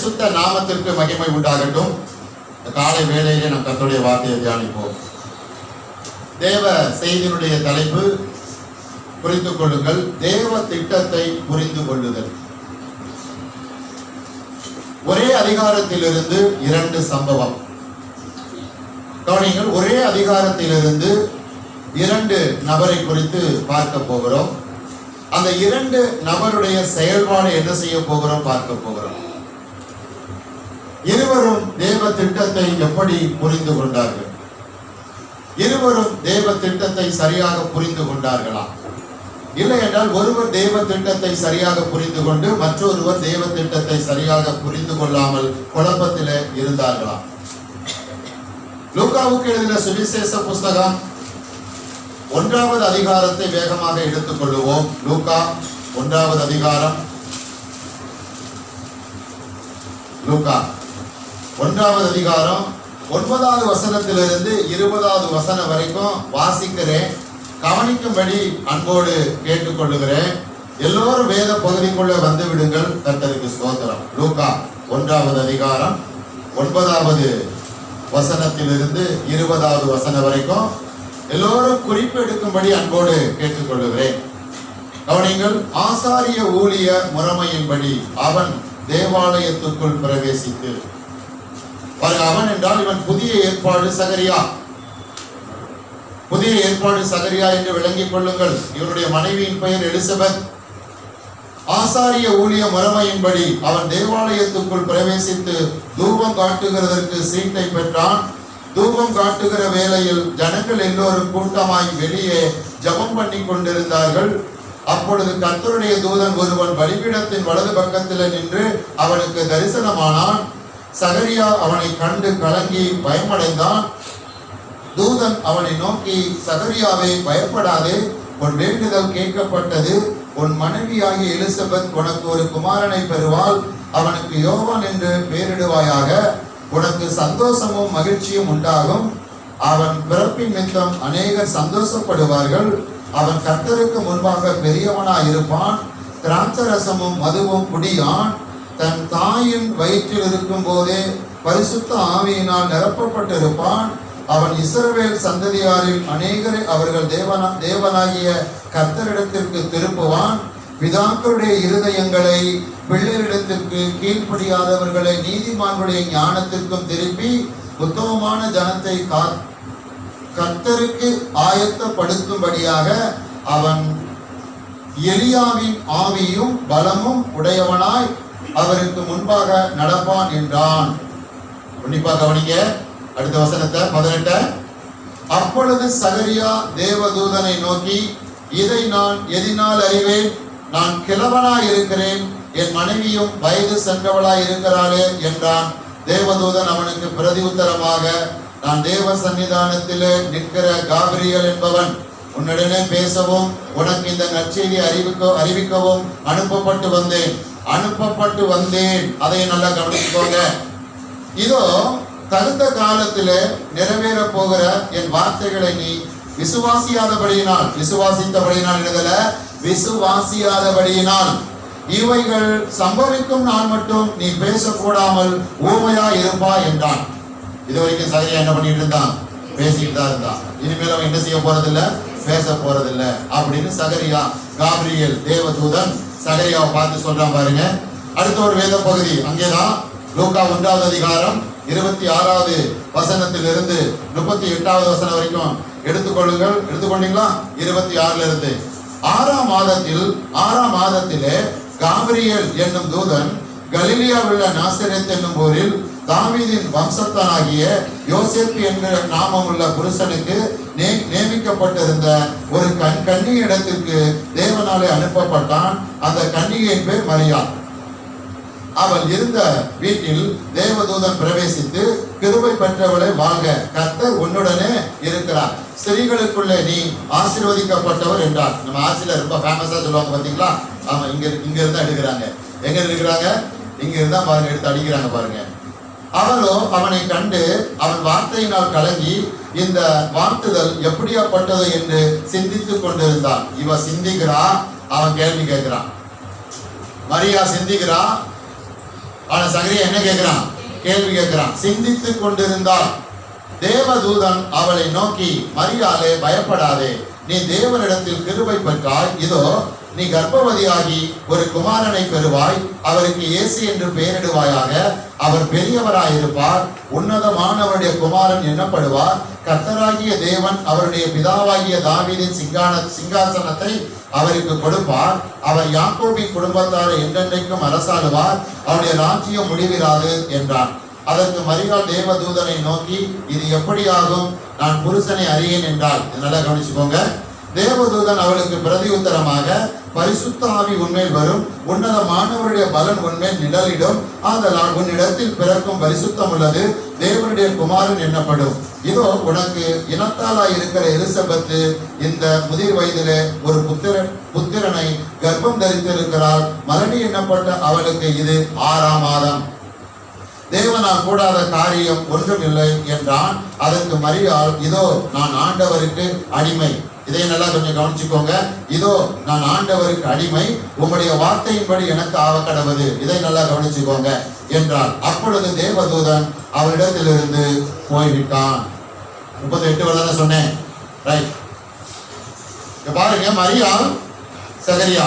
பரிசுத்த நாமத்திற்கு மகிமை உண்டாகட்டும். காலை வேளையிலே நம் கர்த்தருடைய வார்த்தையை தியானிப்போம். தேவ செய்தியினுடைய தலைப்பு புரிந்து கொள்ளுங்கள், தேவ திட்டத்தை புரிந்து கொள்ளுதல். ஒரே அதிகாரத்திலிருந்து 2 சம்பவம் கவனிங்கள். ஒரே அதிகாரத்திலிருந்து 2 நபரை குறித்து பார்க்க போகிறோம். அந்த 2 நபருடைய செயல்பாடு என்ன செய்ய போகிறோம் பார்க்க போகிறோம். இருவரும் தேவ திட்டத்தை எப்படி புரிந்து கொண்டார்கள்? இருவரும் தேவ திட்டத்தை சரியாக புரிந்து கொண்டார்களா? இல்லை என்றால் ஒருவர் தேவ திட்டத்தை சரியாக புரிந்து கொண்டு மற்றொருவர் தேவ திட்டத்தை சரியாக புரிந்து கொள்ளாமல் குழப்பத்திலே இருந்தார்களா? லூக்காவுக்கு எழுதின சுவிசேஷ புஸ்தகம் 1வது அதிகாரத்தை வேகமாக எடுத்துக் கொள்ளுவோம். லூக்கா 1வது அதிகாரம், லூக்கா 1வது அதிகாரம் 9வது வசனத்திலிருந்து 20வது வசனம் வரைக்கும் வாசிக்கிறேன். கவனிக்கும்படி அன்போடு கேட்டுக்கொள்ளுகிறேன். எல்லோரும் வேத பகுதிக்குள்ள வந்து விடுங்கள். கர்த்தருக்கு ஸ்தோத்திரம். லூக்கா 1வது அதிகாரம் 9வது வசனத்திலிருந்து 20வது வசனம் வரைக்கும் எல்லோரும் குறிப்பு எடுக்கும்படி அன்போடு கேட்டுக்கொள்ளுகிறேன். கவனிங்கள். ஆசாரிய ஊழிய முறைமையின்படி அவன் தேவாலயத்துக்குள் பிரவேசித்து, அவன் என்றால் இவன் புதிய ஏற்பாடு சகரியா, புதிய ஏற்பாடு சகரியா என்று விளங்கிக் கொள்ளுங்கள். இவருடைய மனைவியின் பெயர் எலிசபெத். ஆசாரிய ஊழிய முறைமையின்படி அவன் தேவாலயத்துக்குள் பிரவேசித்து தூபம் காட்டுகிறதற்கு சீட்டை பெற்றான். தூபம் காட்டுகிற வேளையில் ஜனங்கள் எல்லோரும் கூட்டமாய் வெளியே ஜெபம் பண்ணி கொண்டிருந்தார்கள். அப்பொழுது கர்த்தருடைய தூதன் ஒருவன் பலிபீடத்தின் வலது பக்கத்தில் நின்று அவனுக்கு தரிசனமானான். சகரியா அவனை கண்டு கலங்கி பயமடைந்தான். தூதன் அவனை நோக்கி, சகரியாவே, பயப்படாதே, உன் வேண்டுதல் கேட்கப்பட்டது. உன் மனைவியாகிய எலிசபெத் உனக்கு ஒரு குமாரனை பெறுவாள். அவனுக்கு யோவான் என்று பெயரிடுவாயாக. உனக்கு சந்தோஷமும் மகிழ்ச்சியும் உண்டாகும். அவன் பிறப்பின் நிமித்தம் அநேகர் சந்தோஷப்படுவார்கள். அவன் கர்த்தருக்கு முன்பாக பெரியவனாயிருப்பான். திராட்சரசமும் மதுவும் குடியான். தன் தாயின் வயிற்றில் இருக்கும் போதே பரிசுத்த ஆவியினால் நிரப்பப்பட்டிருப்பான். அவன் இஸ்ரவேல் சந்ததியாரில் அநேகரை அவர்கள் தேவனாகிய கர்த்தரிடத்திற்கு திருப்புவான். பிதாக்களுடைய இருதயங்களை பிள்ளைகளிடத்திற்கு, கீழ்ப்படியாதவர்களை நீதிமான்களுடைய ஞானத்திற்கும் திருப்பி உத்தமமான ஜனத்தை கர்த்தருக்கு ஆயத்தப்படுத்தும்படியாக அவன் எலியாவின் ஆவியும் பலமும் உடையவனாய் அவருக்கு முன்பாக நடப்பான் என்றான். உன்னிப்பா கவனிங்க அடுத்த வசனத்தை 18. அப்பொழுது சகரியா தேவதூதனை நோக்கி, இதை நான் எதினால் அறிவேன்? நான் கிழவனாய் இருக்கிறேன், என் மனைவியும் வயது சென்றவளாய் இருக்கிறாளே என்றான். தேவதூதன் அவனுக்கு பிரதி உத்தரமாக, நான் தேவ சன்னிதானத்திலே நிற்கிற காபிரியல் என்பவன் உன்னுடனே பேசவும் உனக்கு இந்த நற்செய்தி அறிவிக்கவும் அனுப்பப்பட்டு வந்தேன். அதை நல்லா கவனிச்சுக்கோங்க. இதோ தகுந்த காலத்திலே நிறைவேற போகிற என் வார்த்தைகளை நீ விசுவாசியாதபடியினால் இவைகள் சம்பவிக்கும் நாள் மட்டும் நீ பேசக்கூடாமல் ஊமையா இருப்பா என்றான். இதுவரைக்கும் சகரியா என்ன பண்ணிட்டு இருந்தான்? பேசிட்டு தான் இருந்தான். இனிமேல் அவன் என்ன செய்ய போறதில்ல, பேச போறதில்ல அப்படின்னு சகரியா, காபிரியல் தேவதூதன் சகரியாவை பார்த்து சொல்றான் பாருங்க. அடுத்த ஒரு வேத பகுதி அங்கேதான். லூக்கா 1வது அதிகாரம் 26வது வசனத்திலிருந்து 38வது வசனம் வரைக்கும் எடுத்துக்கொள்ளுங்கள். எடுத்துக்கொண்டீங்களா? 26ல இருந்து 6ஆம் மாதத்திலே காபிரியல் என்னும் தூதன் கலிலியாவுள்ள நாசரேத் என்னும் ஊரில் தாவீதின் வம்சத்தானாகிய யோசேப்பு என்ற நாமமுள்ள புருஷனுக்கு நியமிக்கப்பட்டிருந்த ஒரு கன்னிகை இடத்திற்கு தேவனாலே அனுப்பப்பட்டான். அந்த கன்னிகையின் பேர் மரியாள். அவள் இருந்த வீட்டில் தேவதூதன் பிரவேசித்து, கிருபை பெற்றவளை வாழ்க, கர்த்தர் உன்னுடனே இருக்கிறார், ஸ்திரீகளுக்குள்ளே நீ ஆசீர்வதிக்கப்பட்டவர் என்றார். நம்ம ஆசிரியர் ரொம்ப ஃபேமஸா சொல்லுவாங்க பாத்தீங்களா? ஆமா, இங்க இருந்தா எடுக்கிறாங்க. எங்க இருக்கிறாங்க? இங்க இருந்தா பாருங்க, எடுத்து அடிக்கிறாங்க பாருங்க. அவளோ அவனை கண்டு அவன் வார்த்தையினால் கலங்கி இந்த வாழ்த்துதல் எப்படியாப்பட்டது என்று சிந்தித்துக் கொண்டிருந்தான். இவ சிந்திக்கிறா, அவன் கேள்வி கேட்கிறான். மரியா சிந்திக்கிறா, ஆனா சகரியா என்ன கேட்கிறான்? கேள்வி கேட்கிறான். சிந்தித்துக் கொண்டிருந்தால் தேவதூதன் அவளை நோக்கி, மரியாளே, பயப்படாதே, நீ தேவனிடத்தில் கிருபை பெற்றாய். இதோ நீ கர்ப்பவதியாகி ஒரு குமாரனை பெறுவாய். அவருக்கு இயேசு என்று பெயரிடுவாயாக. அவர் பெரியவராயிருப்பார். உன்னதமானவருடைய குமாரன் எண்ணப்படுவார். கர்த்தராகிய தேவன் அவருடைய பிதாவாகிய தாவீதின் சிங்காசனத்தை அவருக்கு கொடுப்பார். அவர் யாக்கோபின் குடும்பத்தாரை என்றென்றைக்கும் அரசாளுவார். அவருடைய ராஜ்யம் முடிவிராது என்றான். அதற்கு மரியாள் தேவதூதனை நோக்கி, இது எப்படியாகும்? நான் புருஷனை அறியேன் என்றாள். நல்லா கவனிச்சுக்கோங்க. தேவதூதன் அவளுக்கு பிரதி உத்தரமாக, பரிசுத்த ஆவி உன்மேல் வரும், உன்னதமானவருடைய பலன் உன்மேல் நிழலிடும். ஆதலால் உன்னிடத்தில் பிறக்கும் பரிசுத்தம் உள்ளது தேவனுடைய குமாரன் எண்ணப்படும். இதோ உனக்கு இனத்தாலாய் இருக்கிற எலிசபெத்து இந்த முதிர் வயதிலே ஒரு புத்திரனை கர்ப்பம் தரித்திருக்கிறாள். மலடி எண்ணப்பட்ட அவளுக்கு இது 6ஆம் மாதம். தேவனால் கூடாத காரியம் ஒன்றும் இல்லை என்றான். அதற்கு மரியாள், இதோ நான் ஆண்டவருக்கு அடிமை. இதை நல்லா கொஞ்சம் கவனிச்சுக்கோங்க. இதோ நான் ஆண்டவருக்கு அடிமை, உம்முடைய வார்த்தையின்படி எனக்கு ஆவ கடவுது. இதை நல்லா கவனிச்சுக்கோங்க என்றால், அப்பொழுது தேவதூதன் அவரிடத்திலிருந்து போய்விட்டான். 38 வருட சொன்னேன். ரைட், பாருங்க, மரியாள் சகரியா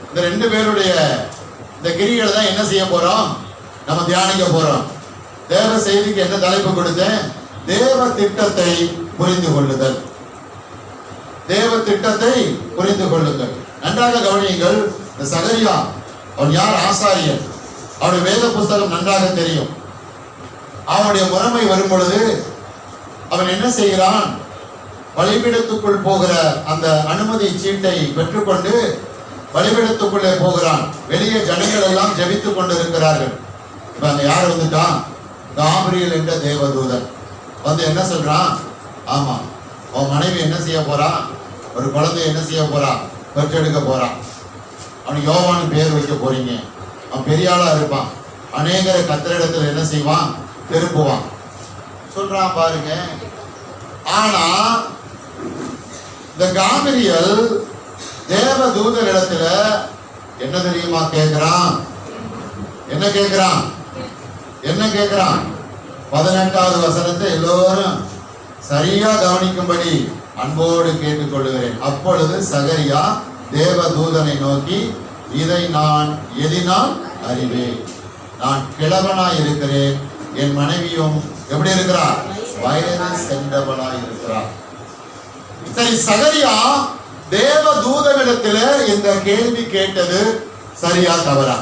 இந்த 2 பேருடைய இந்த கிரிகளை தான் என்ன செய்ய போறோம்? நம்ம தியானிக்க போறோம். தேவ செய்திக்கு என்ன தலைப்பு கொடுத்தேன்? தேவ திட்டத்தை புரிந்து கொள்ளுதல். தேவ திட்டத்தை புரிந்து கொள்ளுங்கள். நன்றாக கவனியுங்கள். இந்த சகரியா அவன் யார்? ஆசாரியன். அவனுடைய வேத புஸ்தகம் நன்றாக தெரியும். அவனுடைய முறைமை வரும் பொழுது அவன் என்ன செய்கிறான்? பலிபீடத்துக்குள் போகிற அந்த அனுமதி சீட்டை பெற்றுக்கொண்டு பலிபீடத்துக்குள்ளே போகிறான். வெளியே ஜனங்கள் எல்லாம் ஜெபித்துக் கொண்டிருக்கிறார்கள். இப்ப அங்க யார் வந்துட்டான்? காபிரியல் என்ற தேவதூதன் வந்து என்ன சொல்றான்? ஆமா, அவன் மனைவி என்ன செய்ய போறான்? ஒரு குழந்தை என்ன செய்ய போறான்? பெற்றெடுக்க போறான். அவனுக்கு யோவான்னு பேர் வைக்க போறீங்க. அவன் பெரிய ஆளா இருப்பான். அநேகரை கத்திரிடத்துல என்ன செய்வான்? திருப்புவான் சொல்றான் பாருங்க. ஆனா இந்த காபிரியல் தேவதூதர் இடத்துல என்ன தெரியுமா கேட்கிறான்? என்ன கேட்கிறான்? 18வது வசனத்தை எல்லோரும் சரியா கவனிக்கும்படி அன்போடு கேட்டுக்கொள்கிறேன். அப்பொழுது சகரியா தேவதூதனை நோக்கி, இதை நான் எதினால் அறிவேன்? நான் கிழவனாய் இருக்கிறேன், என் மனைவியும் எப்படி இருக்கிறார்? வயது சென்றவனாய் இருக்கிறார். சரி, சகரியா தேவதூதனிடத்துல இந்த கேள்வி கேட்டது சரியா தவறா?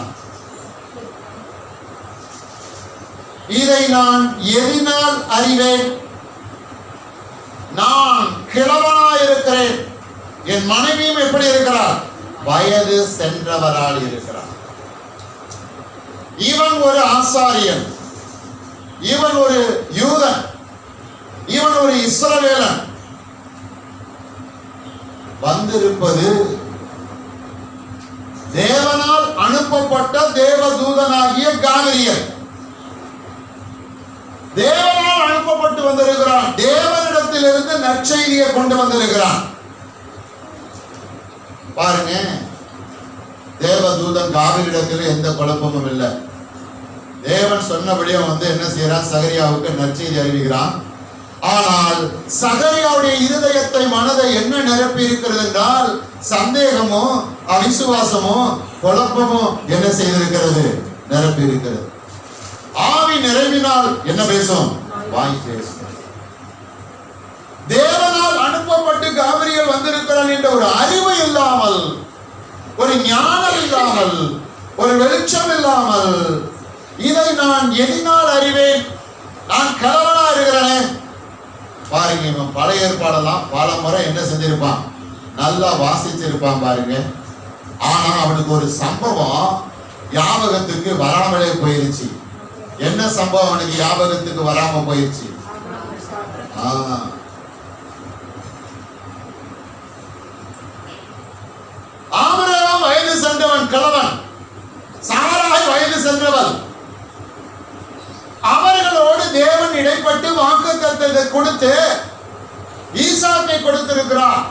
இதை நான் எதினால் அறிவேன்? நான் கிழவனாயிருக்கிறேன், என் மனைவியும் எப்படி இருக்கிறார்? வயது சென்றவரால் இருக்கிறார். இவன் ஒரு ஆசாரியன், இவன் ஒரு யூதன், இவன் ஒரு இஸ்ரவேலன். வந்திருப்பது தேவனால் அனுப்பப்பட்ட தேவதூதனாகிய காபிரியல். தேவனால் அனுப்பப்பட்டு வந்திருக்கிறான். தேவனிடத்திலிருந்து நற்செய்தியை கொண்டு வந்திருக்கிறான். பாருங்க, தேவதூதன் காபிரிடத்தில் எந்த குழப்பமும் இல்லை. தேவன் சொன்னபடியே வந்து என்ன செய்யறான்? சகரியாவுக்கு நற்செய்தி அறிவிக்கிறான். ஆனால் சகரியாவுடைய இருதயத்தை, மனதை என்ன நிரப்பி இருக்கிறது என்றால், சந்தேகமோ அவிசுவாசமோ குழப்பமோ என்ன செய்திருக்கிறது? நிரப்பி இருக்கிறது. ஆவி நிறைவினால் என்ன பேசும்? வாய் பேசும். தேவனால் அனுப்பப்பட்டு காபிரியல் வந்திருக்கிறான் என்ற ஒரு அறிவு இல்லாமல், ஒரு ஞானம் இல்லாமல், ஒரு வெளிச்சம் இல்லாமல், இதை நான் எதினால் அறிவேன்? நான் கலவனா இருக்கிறேன். பாருங்க, இவன் பழைய ஏற்பாடெல்லாம் பல முறை என்ன செஞ்சிருப்பான்? நல்லா வாசிச்சிருப்பான் பாருங்க. ஆனா அவனுக்கு ஒரு சம்பவம் ஞாபகத்துக்கு வராமலே போயிருச்சு. என்ன சம்பவம் அவனுக்கு ஞாபகத்துக்கு வராம போயிருச்சு? ஆபிரகாம் வயது சென்றவன் கிழவன், சாராய் வயது சென்றவள். அவர்களோடு தேவன் இடைப்பட்டு வாக்குத்தத்தத்தை கொடுத்து ஈசாக்கை கொடுத்திருக்கிறார்.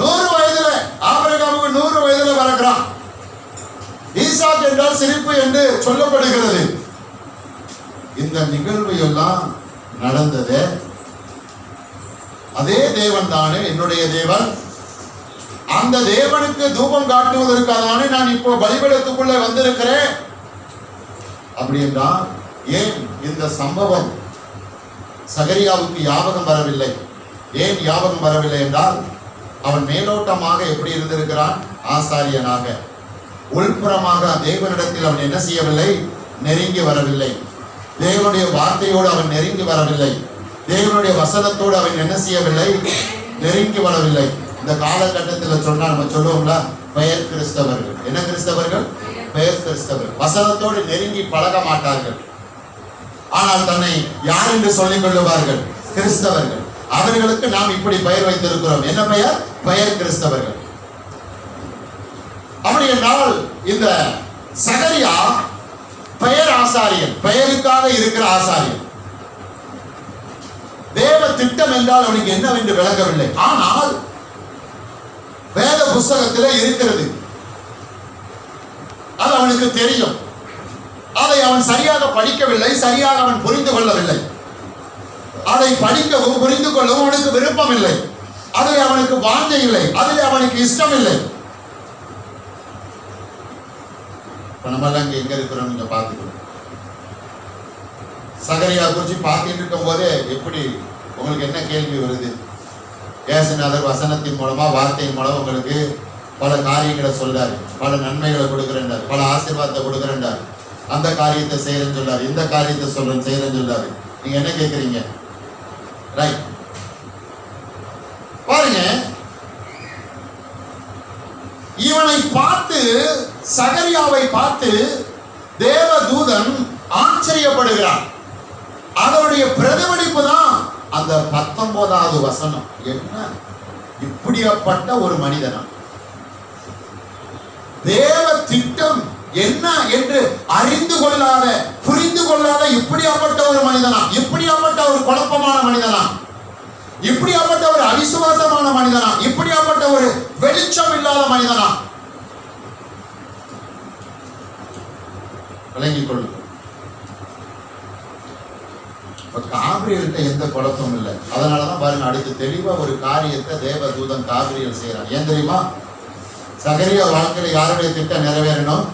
100 வயதுல, ஆபிரகாமுக்கு 100 வயதுல பிறக்கிறான். ஈசாக்கு என்றால் சிரிப்பு என்று சொல்லப்படுகிறது. இந்த நிகழ்வு எல்லாம் நடந்தது. அதே தேவன் தானே என்னுடைய தேவன். அந்த தேவனுக்கு தூபம் காட்டுவதற்காக தானே நான் இப்போ பலிபீடத்துக்குள்ளே வந்திருக்கிறேன். அப்படி என்றால் ஏன் இந்த சம்பவம் சகரியாவுக்கு ஞாபகம் வரவில்லை? ஏன் ஞாபகம் வரவில்லை என்றால், அவன் மேலோட்டமாக எப்படி இருந்திருக்கிறான்? ஆசாரியனாக. உள்புறமாக தேவனிடத்தில் அவன் என்ன செய்யவில்லை? நெருங்கி வரவில்லை. தேவனுடைய வார்த்தையோடு அவன் நெருங்கி வரவில்லை. தேவனுடைய வசனத்தோடு அவன் என்ன செய்யவில்லை? நெருங்கி வரவில்லை. இந்த காலகட்டத்தில் சொன்னா நம்ம சொல்லுவோம்ல, பெயர் கிறிஸ்தவர்கள். என்ன கிறிஸ்தவர்கள்? பெயர் கிறிஸ்தவர்கள். வசனத்தோடு நெருங்கி பழக மாட்டார்கள். ஆனால் தன்னை யார் என்று சொல்லிக் கொள்ளுவார்கள்? கிறிஸ்தவர்கள். அவர்களுக்கு நாம் இப்படி பெயர் வைத்திருக்கிறோம். என்ன பெயர்? பெயர் கிறிஸ்தவர்கள். அப்படி என்றால் இந்த சகரியா பெயர் ஆசாரியன், பெயருக்காக இருக்கிற ஆசாரியன். தேவ திட்டம் என்றால் அவனுக்கு என்னவென்று விளங்கவில்லை. ஆனால் வேத புஸ்தகத்திலே இருக்கிறது, அது அவனுக்கு தெரியும். அதை அவன் சரியாக படிக்கவில்லை, சரியாக அவன் புரிந்து கொள்ளவில்லை. அதை படிக்கவும் புரிந்து கொள்ளவும் அவனுக்கு விருப்பம் இல்லை. அதில் அவனுக்கு வாஞ்சை இல்லை, அதில் அவனுக்கு இஷ்டம் இல்லை. நம்மெல்லாம் இங்க எங்க இருக்கிறோம் நீங்க பார்த்துக்கணும். சகரியா குறிச்சு பார்த்துட்டு இருக்கும் போதே எப்படி உங்களுக்கு என்ன கேள்வி வருது? ஏசுநாதர் வசனத்தின் மூலமா, வார்த்தையின் மூலம் உங்களுக்கு பல காரியங்களை சொல்றாரு, பல நன்மைகளை கொடுக்கிறேன், பல ஆசீர்வாதத்தை கொடுக்கிறேன், அந்த காரியத்தை செய்யறேன்னு சொல்லாரு, இந்த காரியத்தை சொல்றேன் செய்யறேன்னு சொல்லாரு. நீங்க என்ன கேட்குறீங்க? ரைட். பாருங்க, இவனை பார்த்து, சகரியாவை பார்த்து தேவதூதன் ஆச்சரியப்படுகிறான். அதனுடைய பிரதிபலிப்பு தான் அந்த 19வது வசனம். என்ன இப்படியாப்பட்ட ஒரு மனிதனா? தேவ திட்டம் என்ன என்று அறிந்து கொள்ளாத, புரிந்து கொள்ளாத இப்படியாப்பட்ட ஒரு மனிதனா? இப்படியாப்பட்ட ஒரு குழப்பமான மனிதனா? இப்படியாப்பட்ட ஒரு அவிசுவாசமான மனிதனா? இப்படியாப்பட்ட ஒரு வெளிச்சம் இல்லாத மனிதனா? விளங்கிக் கொள்ளும். காபிரியல்கிட்ட எந்த குழப்பமும் இல்லை. அதனாலதான் பாருங்க, அடுத்து தெளிவா ஒரு காரியத்தை தேவதூதன் காபிரியல் செய்யறான். ஏன் தெரியுமா? சகரியா வாழ்க்கையில யாருடைய திட்டம் நிறைவேறணும்?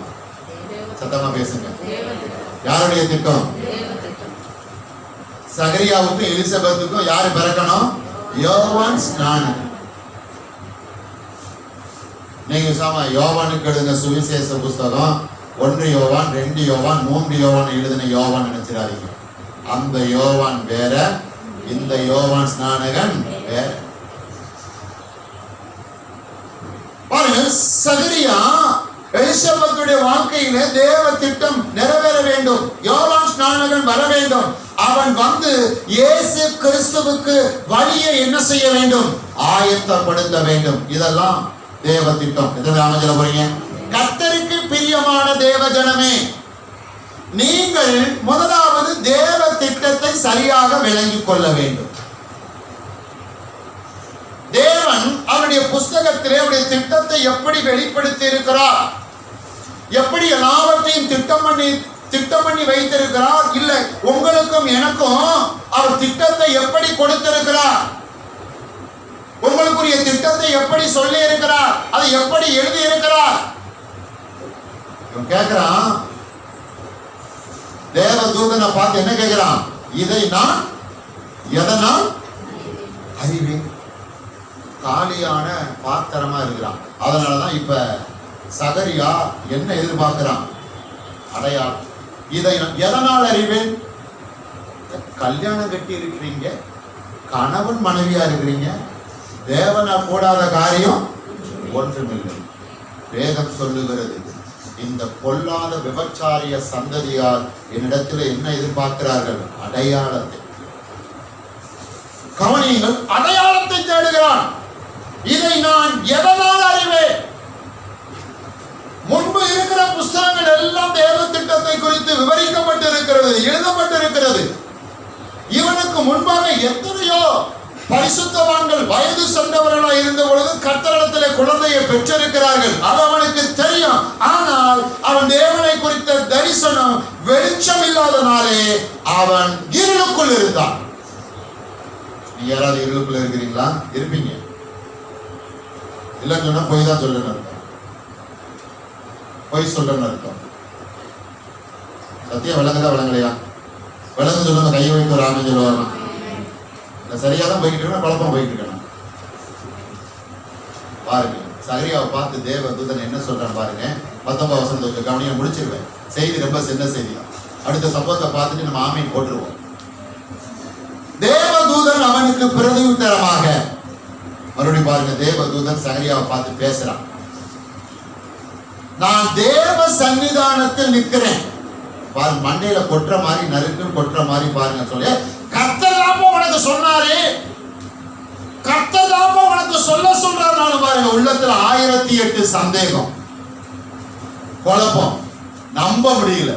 சத்தமா பேசுங்க. யாருடைய திட்டம்? சகரியாவுக்கும் எலிசபெத்துக்கும் யாரு பிறக்கணும்? யோவான் ஸ்நானன். நீங்க சாமா யோவானுக்கு எழுதின சுவிசேஷ புஸ்தகம் 1 யோவான், 2 யோவான், 3 யோவான் எழுதின யோவான் நினைச்சிடாதீங்க. அந்த யோவான் வேற, இந்த யோவான் ஸ்நானகன் வேற. பாருங்க, சகரியா எலிசபெத்துடைய வாழ்க்கையிலே தேவ திட்டம் நிறைவேற வேண்டும். யோவான் ஸ்நானகன் வர வேண்டும். அவன் வந்து இயேசு கிறிஸ்துவுக்கு வழியை என்ன செய்ய வேண்டும்? ஆயத்தப்படுத்த வேண்டும். இதெல்லாம் தேவ திட்டம். எத்தனை அமைச்சர போறீங்க? கர்த்தருக்கு பிரியமான தேவ ஜனமே, நீங்கள் முதலாவது தேவ திட்டத்தை சரியாக விளங்கிக் கொள்ள வேண்டும். தேவன் அவருடைய புஸ்தகத்திலே அவருடைய திட்டத்தை எப்படி வெளிப்படுத்தி இருக்கிறார், எப்படி எல்லாவற்றையும் திட்டம் பண்ணி வைத்திருக்கிறார். இல்லை, உங்களுக்கும் எனக்கும் அவர் திட்டத்தை எப்படி கொடுத்திருக்கிறார், உங்களுக்குரிய திட்டத்தை எப்படி சொல்லி இருக்கிறார், அதை எப்படி எழுதி இருக்கிறார். கேட்கிறான், தேவதூதனை பார்த்து என்ன கேட்கிறான்? இதை நான் எதனால் அறிவேன். காலியான பாத்திரமா இருக்கிறான். அதனாலதான் இப்ப சகரியா என்ன எதிர்பார்க்கிறான்? அடையாளம். இதை நான் எதனால் அறிவேன்? கல்யாணம் கட்டி இருக்கிறீங்க, கணவன் மனைவியா இருக்கிறீங்க, தேவனா கூடாத காரியம் ஒன்றுமில்லை. வேதம் சொல்லுகிறது, இந்த பொல்லாத விபச்சாரிய சந்ததியார் என்னிடத்தில் என்ன எதிர்பார்க்கிறார்கள்? அடையாளத்தை. கவனியுங்கள், அடையாளத்தை தேடுகிறான். இதை நான் எதனால் அறிவேன்? முன்பு இருக்கிற புஸ்தகங்கள் எல்லாம் தேவ திட்டத்தை குறித்து விவரிக்கப்பட்டிருக்கிறது, எழுதப்பட்டிருக்கிறது. இவனுக்கு முன்பாக எத்தனையோ பரிசுத்தவான்கள் வயது சென்றவர்களாக இருந்த பொழுது கர்த்தரிடத்திலே குழந்தையை பெற்றிருக்கிறார்கள். அது அவனுக்கு தெரியும். ஆனால் அவன் தேவனை இல்லாதனாலே அவன் இருளுக்குள் இருந்தான். நீங்க யாராவது இருளுக்குள்ள இருக்கிறீங்களா? இருப்பீங்க. இல்லைன்னு சொன்னா பொய் தான் சொல்லுன்னு அர்த்தம். பொய் சொல்றன்னு அர்த்தம். சத்தியம் விளங்குதா விளங்கலையா? விளங்கு சொல்லுங்க. கையை வைத்து ஒரு ஆமென் சொல்லுவாங்க. சரியா தான் போய்கிட்டு இருக்கணும், குழப்பம் போயிட்டு இருக்கணும். பாருங்க, சகரியாவை பார்த்து தேவ தூதன் என்ன சொல்றான்னு பாருங்க. 19 வசனத்தை கவனியா முடிச்சிருவேன். செய்தி ரொம்ப சின்ன செய்தி. அடுத்த சம்பவத்தை பார்த்துட்டு நம்ம ஆமீன் போட்டுருவோம். தேவதூதன் அவனுக்கு பிரதியுத்தரமாக, மறுபடியும் பாருங்க, தேவதூதன் சகரியாவை பார்த்து பேசுறான். நான் தேவ சன்னிதானத்தில் நிற்கிறேன். பாருங்க, மண்டையில கொற்ற மாதிரி நறுக்கு கொற்ற மாதிரி பாருங்க. சொல்லி கர்த்தர் தாப்போ உனக்கு சொன்னாரு, கர்த்தர் தாப்போ உனக்கு சொல்றாரு. பாருங்க, உள்ளத்துல 1008 சந்தேகம், குழப்பம், நம்ப முடியல.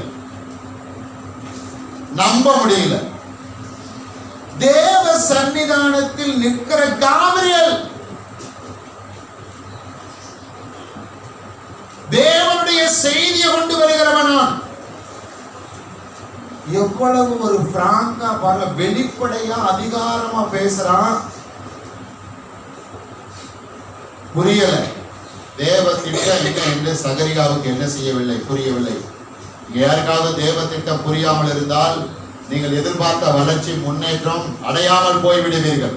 தேவ சன்னிதானத்தில் நிற்கிற காபிரியல், தேவனுடைய செய்தியை கொண்டு வருகிறவனான். எவ்வளவு ஒரு பிராங்கா பாருங்க, வெளிப்படையா அதிகாரமா பேசுறான். புரியல. தேவ திட்டம் என்ன என்று சகரியாவுக்கு என்ன செய்யவில்லை, புரியவில்லை. யாருக்காவது தேவ திட்டம் புரியாமல் இருந்தால் நீங்கள் எதிர்பார்த்த வளர்ச்சி, முன்னேற்றம் அடையாமல் போய்விடுவீர்கள்.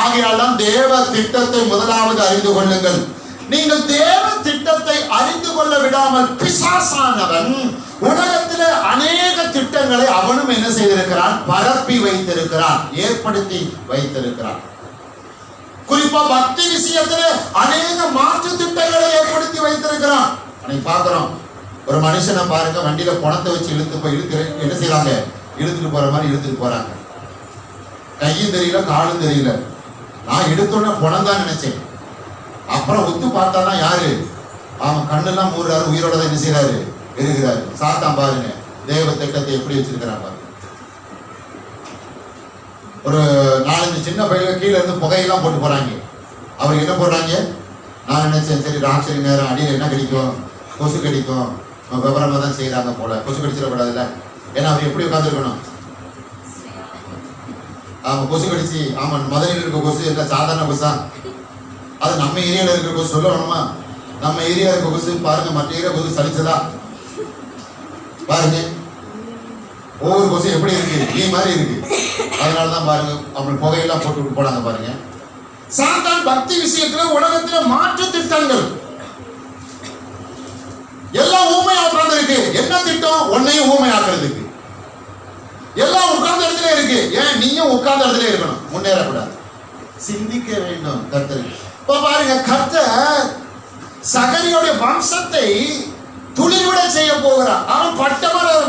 ஆகையால் தான் தேவ திட்டத்தை முதலாவது அறிந்து கொள்ளுங்கள். நீங்கள் தேவ திட்டத்தை அறிந்து கொள்ள விடாமல் பிசாசானவன் உலகத்தில் அநேக திட்டங்களை அவனும் என்ன செய்திருக்கிறான், பரப்பி வைத்திருக்கிறான், ஏற்படுத்தி வைத்திருக்கிறான். குறிப்பா பக்தி விஷயத்தில் அநேக மாற்று திட்டங்களை ஏற்படுத்தி வைத்திருக்கிறான். பார்க்கிறோம், ஒரு மனுஷனை பாருங்க, வண்டியில பணத்தை வச்சு இழுத்து போய் என்ன செய்யறாங்க, இழுத்துட்டு போற மாதிரி இழுத்துட்டு போறாங்க. கையும் தெரியல, காலும் தெரியல. நான் எடுத்தோன்னே பணம் தான் நினைச்சேன். அப்புறம் ஒத்து பார்த்தாதான் யாரு, அவன் கண்ணெல்லாம் மூடுறாரு, உயிரோட தான் என்ன செய்யறாரு, இருக்கிறாரு. சாத்தான் பாருங்க தேவ திட்டத்தை எப்படி வச்சிருக்கிறான் பாருங்க. ஒரு 4-5 சின்ன பையன் கீழே இருந்து புகையெல்லாம் போட்டு போறாங்க. அவருக்கு என்ன போடுறாங்க, நான் நினைச்சேன் சரி ராத்திரி நேரம் அடியில் என்ன கிடைக்கும், கொசு கடிக்கும், விவரமா தான் செய்யறாங்க போல. கொசு கடிச்சிடக்கூடாதுல்ல, ஏன்னா அவர் எப்படி உட்காந்துருக்கணும். ஆமா, கொசு கடிச்சு, ஆமா, மதுரையில் இருக்க கொசு என்ன சாதாரண கொசா? அது நம்ம ஏரியாவில் இருக்கிற கொசு சொல்லணுமா? நம்ம ஏரியா இருக்க கொசு பாருங்க, மற்ற ஏரியா கொசு சலிச்சதா பாருங்க. ஒவ்வொரு கொசு எப்படி இருக்கு, நீ மாதிரி இருக்கு. அதனாலதான் பாருங்க அவங்க புகையெல்லாம் போட்டு போனாங்க பாருங்க. சாத்தான் பக்தி விஷயத்துல உலகத்துல மாற்று திட்டங்கள் எல்லாம் ஊமையா உட்கார்ந்து இருக்கு. என்ன திட்டம்? உன்னையும் ஊமையாக்குறதுக்கு. எல்லாம் உட்கார்ந்த இடத்துல இருக்கு. ஏன் நீயும் உட்கார்ந்த இடத்துல இருக்கணும், முன்னேறக்கூடாது, சிந்திக்க வேண்டும். கர்த்தர் இப்ப பாருங்க, கர்த்தர் சகரியோட வம்சத்தை துளிர்விட செய்ய போகிறான். அவன்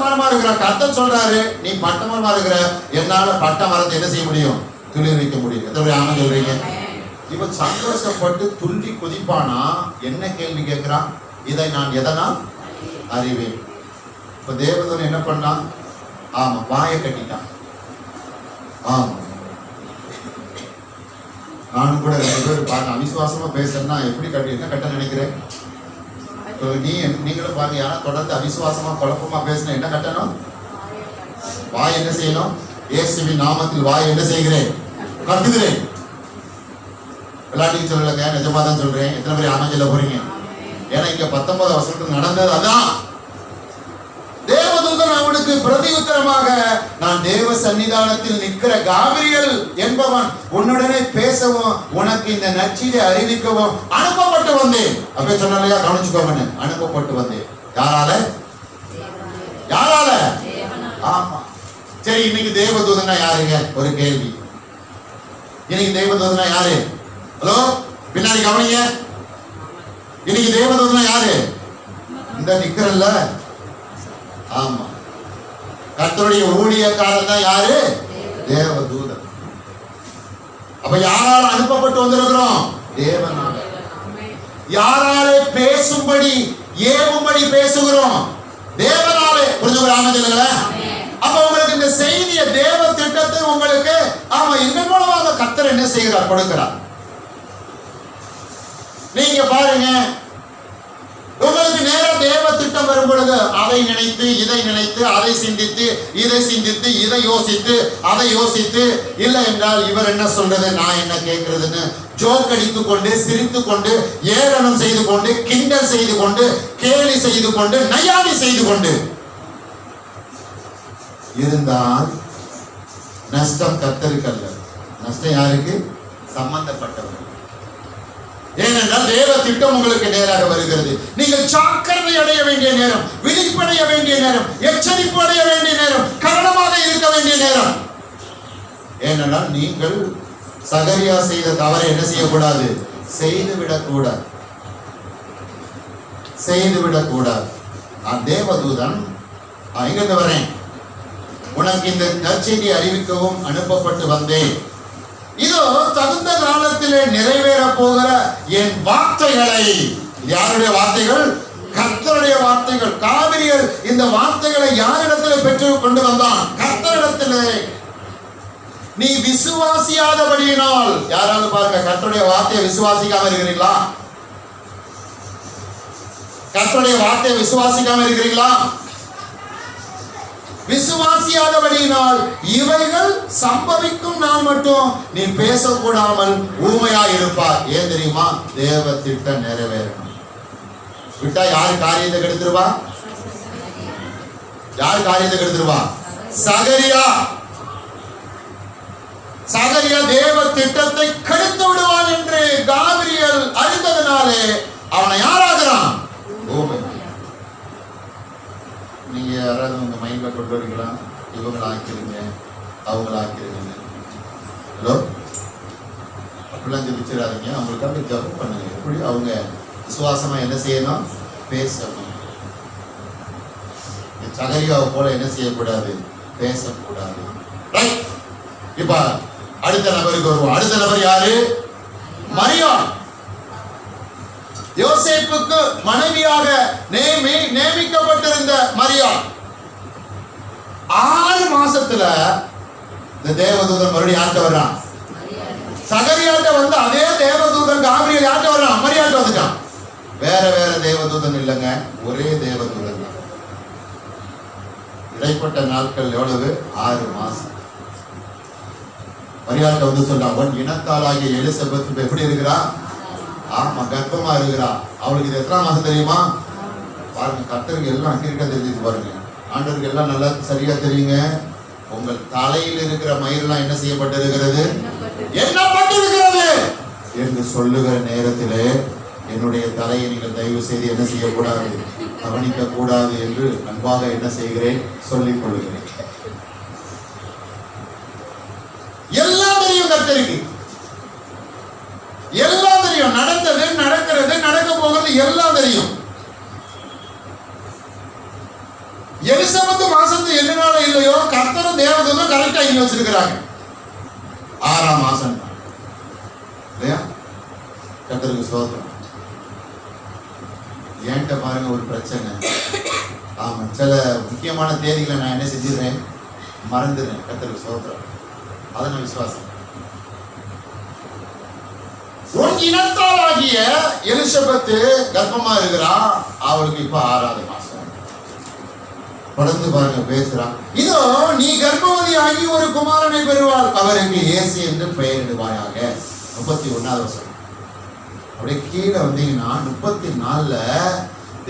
மரமா இருக்கிறான். கர்த்தர் சொல்றாரு, நீ மரமா இருக்கிற, என்னால பட்ட மரத்தை என்ன செய்ய முடியும், துளிர் வைக்க முடியும். எத்தனை ஆமென் சொல்றீங்க? இவன் சந்தோஷப்பட்டு துள்ளி குதிப்பானா? என்ன கேள்வி கேட்கிறான்? இதை நான் எதனால் அறிவேன். இப்ப தேவதூதன் என்ன பண்ணான்? ஆமா, வாயை கட்டிட்டான். ஆமா, நானும் கூட 2 பேர் பார்க்க அவிசுவாசமா பேசுறேன்னா எப்படி கட்டி என்ன கட்ட நினைக்கிறேன். நீங்களும் பாருங்க, யாரா தொடர்ந்து அவிசுவாசமா குழப்பமா பேசினா என்ன கட்டணும்? வாய் என்ன செய்யணும்? இயேசுவின் நாமத்தில் வாய் என்ன செய்கிறேன், கட்டுகிறேன். விளையாட்டுக்கு சொல்லலங்க, நிஜமா தான் சொல்றேன். எத்தனை பேர் ஆமென் சொல்ல போறீங்க? ஏன்னா இங்க 19 வருஷத்துக்கு நடந்தது அதான். தேவதூதன் அவனுக்கு பிரதியுத்தரமாக, நான் தேவ சன்னிதானத்தில் நிற்கிற காபிரியல் என்பவன் உன்னுடனே பேசவும் உனக்கு இந்த நற்செய்தியை அறிவிக்கவும் அனுப்பப்பட்டு வந்தேன். அப்ப சொன்னாலையா, கவனிச்சுக்கோங்க, அனுப்பப்பட்டு வந்தேன். யாரால? யாரால? ஆமா. சரி, இன்னைக்கு தேவதூதனா யாருங்க? ஒரு கேள்வி. இன்னைக்கு தேவதூதனா யாரு? ஹலோ, பின்னாடி கவனிங்க. இன்னைக்கு தேவதூதனா யாரு? இந்த நிக்கிறல்ல, ஆமா, கர்த்தருடைய ஊழியக்காரன் தான் யாரு? தேவதூதன். அப்ப யாரால அனுப்பப்பட்டு வந்திருக்கிறோம்? தேவனால. யாராலே பேசும்படி ஏவும்படி பேசுகிறோம்? தேவனாலே. புரிஞ்சுக்கிறாம சொல்லுங்களேன். அப்ப உங்களுக்கு இந்த செய்திய தேவ திட்டத்தை உங்களுக்கு ஆமா எங்கள் மூலமாக கர்த்தர் என்ன செய்கிறார், கொடுக்கிறார். நீங்க பாருங்க, உங்களுக்கு நேரம் தேவ திட்டம் வரும் பொழுது அதை நினைத்து இதை நினைத்து அதை சிந்தித்து இதை சிந்தித்து இதை யோசித்து அதை யோசித்து, இல்லை என்றால் இவர் என்ன சொல்றது நான் என்ன கேட்கிறதுன்னு ஜோக் அடித்துக் கொண்டு சிரித்துக் கொண்டு ஏளனம் செய்து கொண்டு கிண்டல் செய்து கொண்டு கேலி செய்து கொண்டு நையாண்டி செய்து கொண்டு இருந்தால் நஷ்டம் கர்த்தருக்கல்ல, நஷ்டம் யாருக்கு? சம்பந்தப்பட்டவர். ஏனென்றால் தேவ திட்டம் உங்களுக்கு நேராக வருகிறது. நீங்கள் ஜாக்கிரதை அடைய வேண்டிய நேரம், விழிப்படைய வேண்டிய நேரம், எச்சரிப்பு அடைய வேண்டிய நேரம், கவனமாக இருக்க வேண்டிய நேரம். ஏனென்றால் நீங்கள் சகரியா செய்த தவறை என்ன செய்யக்கூடாது? செய்துவிடக்கூடாது, செய்துவிடக்கூடாது. தேவதூதன் இங்கிருந்து வரேன், உனக்கு இந்த நற்செய்தி அறிவிக்கவும் அனுப்பப்பட்டு வந்தேன். இதோ தகுந்த காலத்திலே நிறைவேற போகிற என் வார்த்தைகளை. யாருடைய வார்த்தைகள்? கர்த்தருடைய வார்த்தைகள். காவிரியர் இந்த வார்த்தைகளை யாரிடத்தில் பெற்று கொண்டு வந்தான்? கர்த்தரிடத்திலே. நீ விசுவாசியாதபடியினால், யாராவது பாருங்க, கர்த்தருடைய வார்த்தையை விசுவாசிக்காம இருக்கிறீங்களா? கர்த்தருடைய வார்த்தையை விசுவாசிக்காம இருக்கிறீங்களா? விசுவாசியாதபடியினால் இவைகள் சம்பவிக்கும் நாள் மட்டும் நீ பேசக்கூடாமல் ஊமையா இருப்பார். ஏன் தெரியுமா? தேவ திட்டம் நிறைவேறணும். விட்டா யாரு காரியத்தை கெடுத்துருவா? யார் காரியத்தை கெடுத்துருவா? சகரியா. சகரியா தேவ திட்டத்தை கெடுத்து விடுவான் என்று காபிரியல் அறிந்ததனாலே அவனை யாராகிறான்? ஊமை. நீங்க யாராவது உங்க மைண்ட்ல கொண்டு வரீங்களா? இவங்களை ஆக்கிருங்க, அவங்கள ஆக்கிருங்க. ஹலோ, அப்படிலாம் ஜெபிச்சிடாதீங்க. அவங்களுக்கு அப்படி ஜபம் பண்ணுங்க. எப்படி அவங்க விசுவாசமா என்ன செய்யணும்? பேசணும். சகரியாவை போல என்ன செய்யக்கூடாது? பேசக்கூடாது. இப்ப அடுத்த நபருக்கு வருவோம். அடுத்த நபர் யாரு? மரியாள். யோசேப்புக்கு மனைவியாக நியமிக்கப்பட்டிருந்த மரியாள் 6 மாசத்துல இந்த தேவதூதன் மறுபடியும் யார்கிட்ட வர்றான்? சகரியாட்ட வந்து அதே தேவதூதன் காபிரியல் யார்கிட்ட வர்றான்? மரியாள்கிட்ட வந்துட்டான். வேற வேற தேவதூதன் இல்லைங்க, ஒரே தேவதூதன் தான். இடைப்பட்ட நாட்கள் எவ்வளவு? 6 மாசம். மரியாள்கிட்ட வந்து சொன்னான், உன் இனத்தாலாகிய எலிசபெத் எப்படி இருக்கிறா? ஆமா, கர்ப்பமா இருக்கிறா. அவளுக்கு இது எத்தனை மாசம் தெரியுமா? பாருங்க, கர்த்தருக்கு எல்லாம் அங்கிருக்க தெரிஞ்சுட்டு பாருங்க. ஆண்டவருக்கு எல்லாம் நல்லா சரியா தெரியுங்க. உங்கள் தலையில் இருக்கிற மயிரெல்லாம் என்ன செய்யப்பட்டிருக்கிறது? எண்ணப்பட்டிருக்கிறது என்று சொல்லுகிற நேரத்திலே என்னுடைய தலையை நீங்கள் தயவு செய்து என்ன செய்யக்கூடாது? கவனிக்க கூடாது என்று அன்பாக என்ன செய்கிறேன்? சொல்லிக் கொள்கிறேன். எல்லாம் தெரியும் கர்த்தருக்கு, எல்லாம் தெரியும். நடந்தது, நடக்கிறது, நடக்க போகிறது எல்லாம் தெரியும். எலிசபெத் மாசத்து என்னால இல்லையோ கர்த்தரும் தேவதூதனும் கரெக்டா இங்க வச்சிருக்கிறாங்க. 6ஆம் மாசம் இல்லையா? கர்த்தருக்கு ஸ்தோத்திரம். ஏன்ட்ட பாருங்க ஒரு பிரச்சனை. ஆமா, சில முக்கியமான தேதிகளை நான் என்ன செஞ்சிடுறேன்? மறந்துடுறேன். கர்த்தருக்கு ஸ்தோத்திரம். அதை நான் விசுவாசம். உன் இனத்தாலாகிய எலிசபெத் கர்ப்பமா இருக்கிறா. அவளுக்கு இப்ப 6ஆவது மாசம். தொடர்ந்து பாருங்க பேசுறான். இதோ நீ கர்ப்பவதி ஆகி ஒரு குமாரனை பெறுவாள், அவருக்கு இயேசு என்று பெயரிடுவாயாக. 31வது வசனம். அப்படியே கீழே வந்தீங்கன்னா 34ல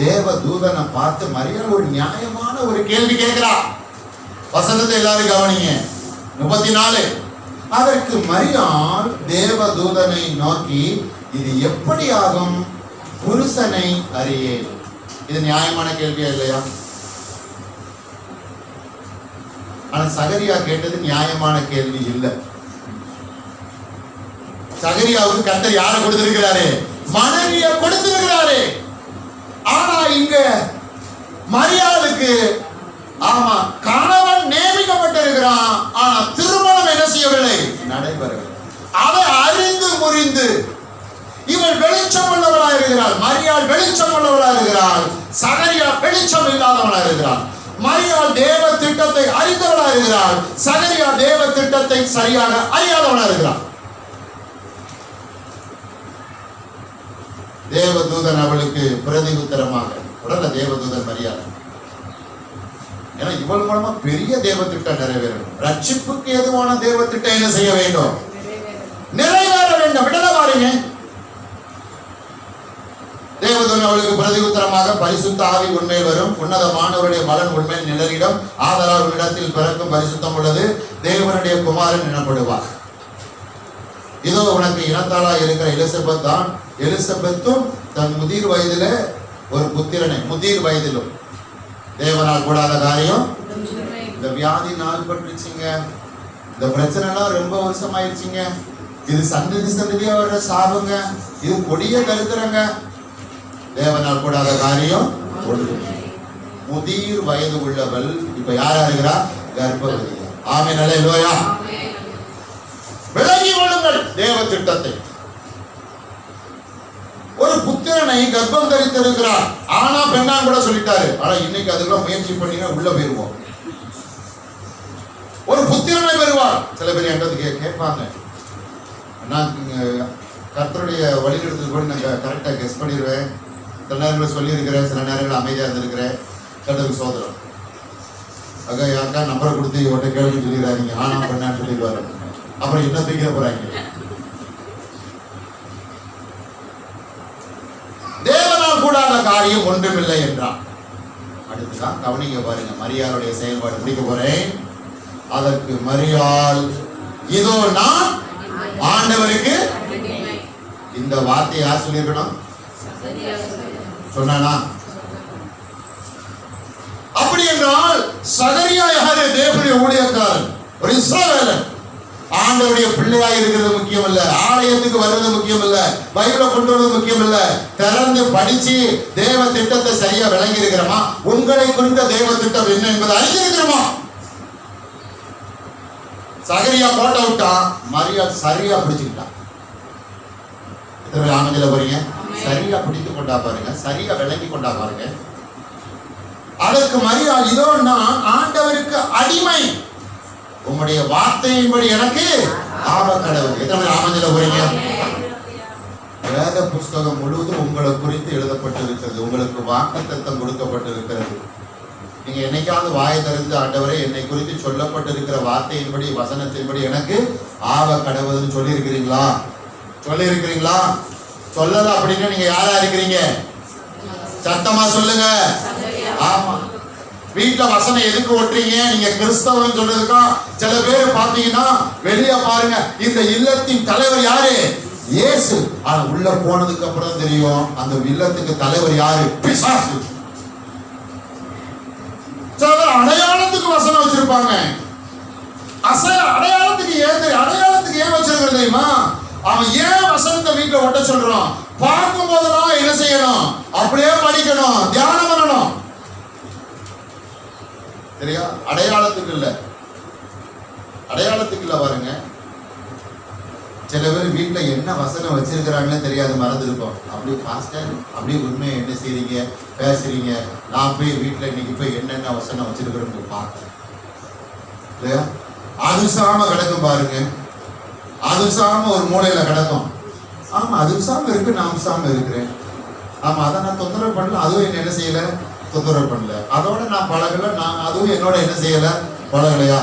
தேவ தூதனை பார்த்து மரியாள் ஒரு நியாயமான ஒரு கேள்வி கேட்கிறா. வசனத்தை எல்லாரும் கவனிங்க. 34. அதற்கு மரியாள் தேவ தூதனை நோக்கி, இது எப்படி ஆகும்? புருஷனை அறியேன். இது நியாயமான கேள்வியா இல்லையா? ஆனா சகரியா கேட்டது நியாயமான கேள்வி இல்லை. சகரியாவுக்கு கர்த்தர் யாரை கொடுத்திருக்கிறாரு? மனைவியை கொடுத்திருக்கிறாரு. ஆனா இங்க மரியாளுக்கு ஆமா கணவன் நியமிக்கப்பட்டிருக்கிறான். ஆனா திருமணம் என்ன செய்யவில்லை? நடைபெறவில்லை. அதை அறிந்து முறிந்து இவள் வெளிச்சம் உள்ளவளா இருக்கிறாள். மரியாள் வெளிச்சம் உள்ளவளா இருக்கிறாள். சகரியா வெளிச்சம் இல்லாதவளா இருக்கிறாள். மரியாள் தேவ திட்டத்தை அறிந்தவளா இருக்கிறாள். சகரியா தேவ திட்டத்தை சரியாக அறியாதவளா இருக்கிறாள். தேவதூதன் அவளுக்கு பிரதி உத்தரமாக, உடனே தேவதூதன் மரியாள் ஏன்னா இவள் மூலமா பெரிய தேவ திட்டம் நிறைவேறணும். ரட்சிப்புக்கு எதுவான தேவ திட்டம் என்ன செய்ய வேண்டும்? நிறைவேற வேண்டும். விடல பாருங்க. தேவதூதன் அவளுக்கு பிரதி உத்தரமாக, பரிசுத்த ஆவி உண்மையில் வரும், உன்னதமானவருடைய பலன் உண்மையில் நிழலிடம், ஆதலால் உன்னிடத்தில் பிறக்கும் பரிசுத்தம் உள்ளது, தேவனுடைய குமாரன் எனப்படுவார். இதோ உனக்கு இனத்தாளா இருக்கிற எலிசபெத் தான். எலிசபெத்தும் தன் முதிர் வயதில ஒரு புத்திரனை, முதிர் வயதிலும் தேவனால் கூடாத காரியம். இந்த வியாதி நாள் பட்டுச்சுங்க, இந்த பிரச்சனை எல்லாம் ரொம்ப வருஷம் ஆயிடுச்சுங்க, இது சந்ததி சந்ததியா வர்ற சாபங்க, இது கொடிய தரித்திரங்க. தேவனால் கூடாத காரியம் ஒன்று. முதிர் வயது உள்ளவள் இப்ப யாரா இருக்கிறா? கர்ப்பவதி. ஆமென், அல்லேலூயா. விளங்கி கொள்ளுங்கள் தேவ திட்டத்தை. ஒரு புத்திரனை கர்ப்பம் தரித்திருக்கிறார். ஆனா பெண்ணா கூட சொல்லிட்டாரு. ஆனா இன்னைக்கு அதுக்கெல்லாம் முயற்சி பண்ணீங்க உள்ள போயிருவோம். ஒரு புத்திரனை பெறுவார். சில பேர் என்கிட்ட கேட்பாங்க, நான் கர்த்தருடைய வழிநடத்தல் கூட நான் கரெக்டா கெஸ் பண்ணிடுவேன். சில நேரங்களில் சொல்லியிருக்கிறேன், சில நேரங்களில் அமைதியா இருந்திருக்கிறேன். கர்த்தருக்கு சோதரம். அக்கா யாருக்கா நம்பரை கொடுத்து இவட்ட கேள்வி சொல்லிடுறாங்க, ஆனா பெண்ணான்னு சொல்லிடுவாரு. அப்புறம் என்ன தூக்கிட போறாங்க? தேவனால் கூடாத காரியம் ஒன்றுமில்லை என்றான். அடுத்துதான் கவனிங்க பாருங்க, மரியாளுடைய செயல்பாடு முடிக்க போறேன். அதற்கு மரியாள், இதோ நான் ஆண்டவருக்கு. இந்த வார்த்தையை யார் சொல்லியிருக்கணும்? சொன்னானா? அப்படி என்றால் சகரியா யாரு? தேவனுடைய ஊழியக்காரன், ஒரு இஸ்ரவேலன். ஆண்டவருடைய பிள்ளையா இருக்கிறது முக்கியம் இல்ல, ஆலயத்துக்கு வர்றது முக்கியம் இல்ல, பைபிளை கொண்டு வருவது முக்கியம் இல்ல. திறந்து படிச்சு தேவ திட்டத்தை சரியா விளங்கி இருக்கிறோமா? உங்களை குறித்த தேவ திட்டம் என்ன என்பதை அறிஞ்சிருக்கிறோமா? சகரியா போட்ட விட்டா, மரியா சரியா பிடிச்சுக்கிட்டான். ஆமதில பாருங்க, சரியா பிடித்து கொண்டா பாருங்க, சரியா விளங்கி கொண்டா பாருங்க. அதற்கு மரியா, இதோ நான் ஆண்டவருக்கு அடிமை, உம்முடைய வார்த்தையின்படி எனக்கு ஆபக்கடவுள். எத்தனை ஆமதில பாருங்க. வேத புஸ்தகம் முழுவதும் உங்களை குறித்து எழுதப்பட்டிருக்கிறது. உங்களுக்கு வாக்குத்தத்தம் கொடுக்கப்பட்டிருக்கிறது. நீங்க என்னைக்காவது வாயை திறந்து, ஆண்டவரே என்னை குறித்து சொல்லப்பட்டிருக்கிற வார்த்தையின்படி, வசனத்தின்படி எனக்கு ஆவ கடவுள்னு சொல்லி இருக்கிறீங்களா? சொல்லி இருக்கிறீங்களா? சொல்லல அப்படின்னா நீங்க யாரா இருக்கிறீங்க? சத்தமா சொல்லுங்க. ஆமா. வீட்டுல வசனம் எதுக்கு ஒட்டுறீங்க? நீங்க கிறிஸ்தவன் சொல்றதுக்கா? சில பேர் பாத்தீங்கன்னா வெளிய பாருங்க, இந்த இல்லத்தின் தலைவர் யாரு? இயேசு. ஆனா உள்ள போனதுக்கு அப்புறம் தெரியும் அந்த இல்லத்துக்கு தலைவர் யாரு? பிசாசு. சில பேர் அடையாளத்துக்கு வசனம் வச்சிருப்பாங்க. அடையாளத்துக்கு ஏன் வச்சிருக்கிறது தெரியுமா? அவன் ஏன் வசனத்தை வீட்டுல ஒட்ட சொல்றான்? பார்க்கும் போதெல்லாம் என்ன செய்யணும்? அப்படியே படிக்கணும், தியானம் பண்ணணும். சரியா? அடையாளத்துக்கு இல்ல, அடையாளத்துக்கு இல்ல. பாருங்க, சில பேர் வீட்டுல என்ன வசனம் வச்சிருக்கிறாங்கன்னு தெரியாது, மறந்துருப்போம். அப்படியே பாஸ்டர், அப்படியே உண்மையை என்ன செய்றீங்க, பேசுறீங்க. நான் போய் வீட்டுல இன்னைக்கு போய் என்னென்ன வசனம் வச்சிருக்கிறேன்னு பார்க்கிறேன். இல்லையா? அதுசாம கிடக்கும் பாருங்க, அதுசாம ஒரு மூலையில கிடக்கும். ஆமா, அதுசாம இருக்கு, நான் அம்சாம இருக்கிறேன். ஆமா, அதை நான் தொந்தரவு பண்ணல, அதுவும் என்ன செய்யல, தொந்தரவு பண்ணல. அதோட நான் பழகல, நான் அதுவும் என்னோட என்ன செய்யல, பழகலையா?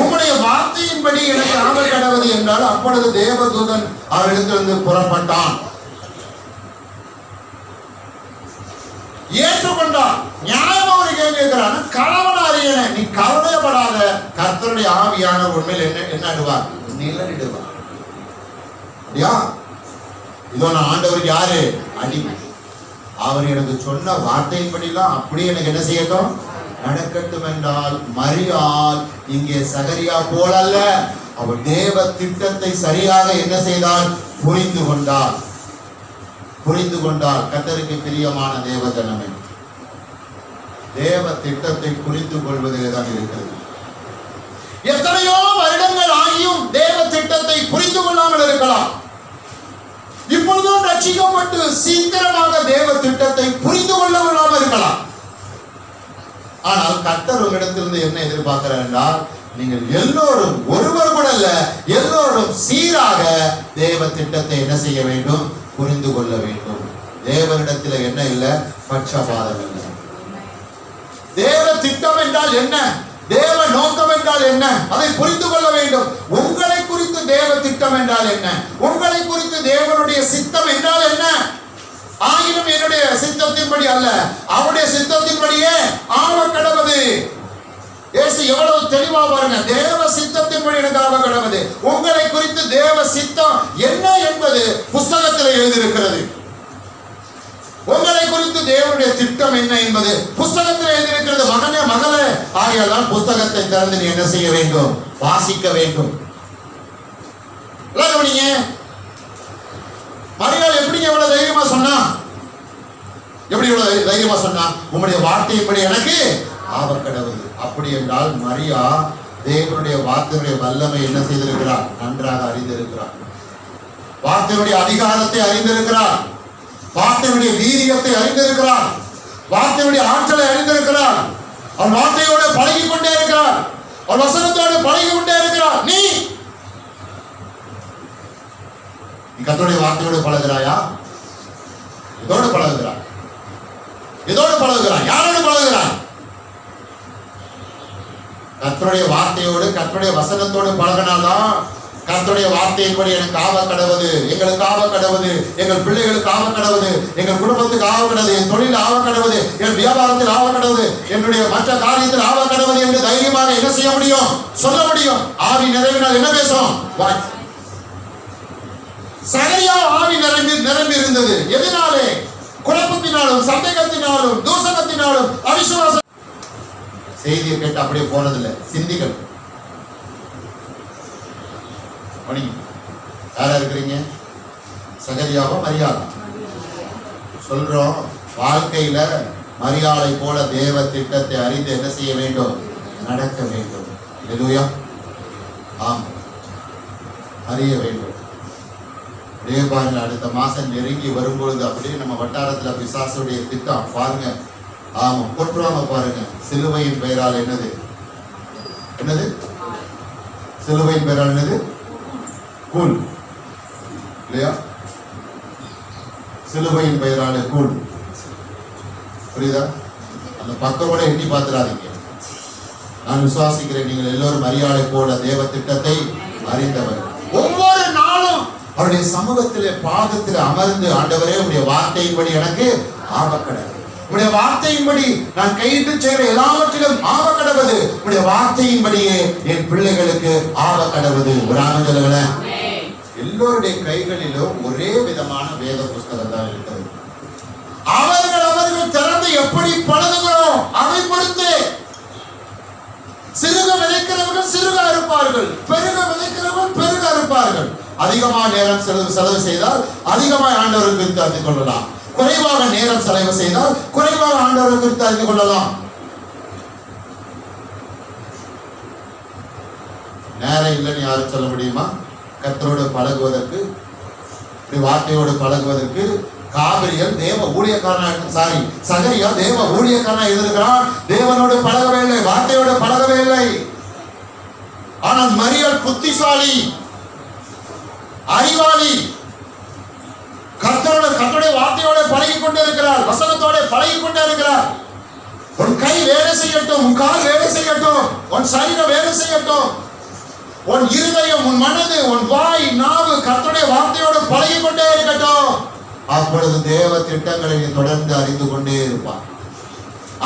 உம்முடைய வார்த்தையின்படி எனக்கு ஆவல் கடவது என்றால், அப்பொழுது தேவதூதன் அவரிடத்திலிருந்து புறப்பட்டான். ஏற்றுக்கொண்டான். நியாயமா ஒரு கேள்வி கேட்கிறான், கணவன் அறியன, நீ கவலைப்படாத, கர்த்தருடைய ஆவியான உண்மையில் என்ன அடுவார்? நிழலிடுவார். இதோ நான் ஆண்டவருக்கு யாரு? அடிமை. அவர் எனக்கு சொன்ன வார்த்தையின்படிலாம் அப்படியே எனக்கு என்ன செய்யட்டும், நடக்கட்டும் என்றால், மரியாள் இங்கே சகரியா போலல்ல, அவர் தேவ திட்டத்தை சரியாக என்ன செய்தால்? புரிந்து கொண்டார். புரிந்து கொண்டால். கர்த்தருக்கு பிரியமான தேவஜனமே, தேவ திட்டத்தை புரிந்து கொள்வதிலே தான் இருக்கிறது. எத்தனையோ வருடங்கள் ஆகியும் தேவ திட்டத்தை புரிந்து கொள்ளாமல் இருக்கலாம். இப்பொழுதும் ரட்சிக்கப்பட்டு சீக்கிரமாக தேவ திட்டத்தை புரிந்து கொள்ளாமல் இருக்கலாம். ஆனால் கர்த்தர் உங்களிடத்திலிருந்து என்ன எதிர்பார்க்கிறார் என்றால், நீங்கள் எல்லோரும், ஒருவர் கூட அல்ல, எல்லோரும் சீராக தேவ திட்டத்தை என்ன செய்ய வேண்டும்? புரிந்து கொள்ள வேண்டும். தேவனிடத்தில் என்ன இல்லை? பட்சபாதம் இல்லை. தேவ திட்டம் என்றால் என்ன? தேவ நோக்கம் என்றால் என்ன? அதை புரிந்து கொள்ள வேண்டும். உங்களை குறித்து தேவ திட்டம் என்றால் என்ன? உங்களை குறித்து தேவனுடைய சித்தம் என்றால் என்ன? ஆயினும் என்னுடைய சித்தத்தின்படி அல்ல, அவருடைய சித்தத்தின்படியே ஆக கடவுது. இயேசு எவ்வளவு தெளிவா பாருங்க. தேவ சித்தத்தின்படி எனக்கு ஆக கடவுது. உங்களை குறித்து தேவ சித்தம் என்ன என்பது புஸ்தகத்தில் எழுதியிருக்கிறது. உங்களை குறித்து தேவனுடைய திட்டம் என்ன என்பது புஸ்தகத்தில் எழுதியிருக்கிறது. மகனே மகளே, ஆகையால் புஸ்தகத்தை திறந்து நீ என்ன செய்ய வேண்டும்? வாசிக்க வேண்டும். மரியாள் எப்படி எவ்வளவு தைரியமா சொன்னா? எப்படி இவ்வளவு தைரியமா சொன்னா? உங்களுடைய வார்த்தையின்படி எனக்கு ஆவக்கடவுது. அப்படி என்றால் மரியா தேவனுடைய வார்த்தையுடைய வல்லமை என்ன செய்திருக்கிறார்? நன்றாக அறிந்திருக்கிறார். வார்த்தையுடைய அதிகாரத்தை அறிந்திருக்கிறார். வார்த்தையுடைய வீரியத்தை அறிந்திருக்கிறார். வார்த்தையுடைய ஆற்றலை அறிந்திருக்கிறார். அவன் வார்த்தையோடு பழகி கொண்டே இருக்கிறார். அவன் வசனத்தோடு பழகி கொண்டே இருக்கிறார். நீ கர்த்தருடைய வார்த்தையோடு பழகுறாயா? இதோடு பழகுகிறாய். இதோடு பழகுகிறாய். யாரோடு பழகுகிறாய்? கர்த்தருடைய வார்த்தையோடு, கர்த்தருடைய வசனத்தோடு பழகினால்தான் கர்த்தருடைய வார்த்தையின்படி எனக்கு ஆவ கடவுது, எங்களுக்கு ஆவ கடவுது, எங்கள் பிள்ளைகளுக்கு ஆவ கடவுது, எங்கள் குடும்பத்துக்கு ஆவ கடவுது, என் தொழில் ஆவ கடவுது, என் வியாபாரத்தில் ஆவ கடவுது, என்னுடைய மற்ற காரியத்தில் ஆவ கடவுது என்று தைரியமாக என்ன செய்ய முடியும்? சொல்ல முடியும். ஆவி நிறைவினால் என்ன பேசும்? சகரியா ஆவி நிரம்பி இருந்தது. எதனாலே? குழப்பத்தினாலும், சந்தேகத்தினாலும், தூசணத்தினாலும், அவிசுவாச. செய்தியை கேட்டு அப்படியே போனதில்லை, சிந்திகள். யாரா இருக்கிறீங்க? சகரியாவா மரியாளா? சொல்றோம். வாழ்க்கையில மரியாளை போல தேவ திட்டத்தை அறிந்து என்ன செய்ய வேண்டும்? நடக்க வேண்டும். ஹல்லேலூயா. ஆம், அறிய வேண்டும். அதே பாருங்க, அடுத்த மாசம் நெருங்கி வரும்பொழுது அப்படியே நம்ம வட்டாரத்துல பிசாசுடைய திட்டம் பாருங்க. ஆமா, கொட்டுறாங்க பாருங்க. சிலுவையின் பெயரால் என்னது? என்னது? சிலுவையின் பெயரால் என்னது? கூல் இல்லையா? சிலுவையின் பெயரால கூல். புரியுதா? அந்த பக்கத்தோட எண்ணி பார்த்துடாதீங்க. நான் விசுவாசிக்கிறேன், நீங்கள் எல்லோரும் மரியாதை போல தேவ திட்டத்தை அறிந்தவர். ஒவ்வொரு நாளும் அவருடைய சமூகத்திலே பாதத்தில் அமர்ந்து, ஆண்டவரே உடைய வார்த்தையின்படி எனக்கு ஆவக்கடவுது, உடைய வார்த்தையின்படி நான் கையிட்டு செய்கிற எல்லாவற்றிலும் ஆவக்கடவுது, உடைய வார்த்தையின்படியே என் பிள்ளைகளுக்கு ஆவக்கடவுது. ஒரு ஆனந்தங்கள எல்லோருடைய கைகளிலும் ஒரே விதமான வேத புஸ்தகம் தான் இருக்கிறது. அவர்கள் திறந்து எப்படி பழகுகிறோம் அதை பொறுத்து. சிறுக விதைக்கிறவர்கள் சிறுக இருப்பார்கள், பெருக விதைக்கிறவர்கள் பெருக இருப்பார்கள். அதிகமாக நேரம் செலவு செய்தால் அதிகமாக ஆண்டவரை குறித்து அறிந்து கொள்ளலாம். குறைவாக நேரம் செலவு செய்தால் குறைவாக ஆண்டவரை குறித்து அறிந்து கொள்ளலாம். நேரம் இல்லைன்னு யாரும் சொல்ல முடியுமா? கர்த்தரோடு பழகுவதற்கு, வார்த்தையோடு பழகுவதற்கு காபிரியல் தேவ ஊழியக்காரனா, சகரியா தேவ ஊழியக்காரனா இருந்திருக்கிறான். தேவனோடு பழகவே இல்லை, வார்த்தையோடு பழகவே இல்லை. ஆனால் மரியாள் புத்திசாலி, அறிவாளி. கர்த்தருடைய வார்த்தையோட பழகி கொண்டே இருக்கிறார், வசனத்தோட பழகி கொண்டே இருக்கிறார். உன் கை வேலை செய்யட்டும், உன் கால் வேலை செய்யட்டும், உன் சரீரம் வேலை செய்யட்டும், உன் இருதயம், உன் மனது, உன் வாய், நாவு கர்த்தருடைய வார்த்தையோடு பழகி கொண்டே இருக்கட்டும். அப்பொழுது தேவ திட்டங்களை தொடர்ந்து அறிந்து கொண்டே இருப்பார்.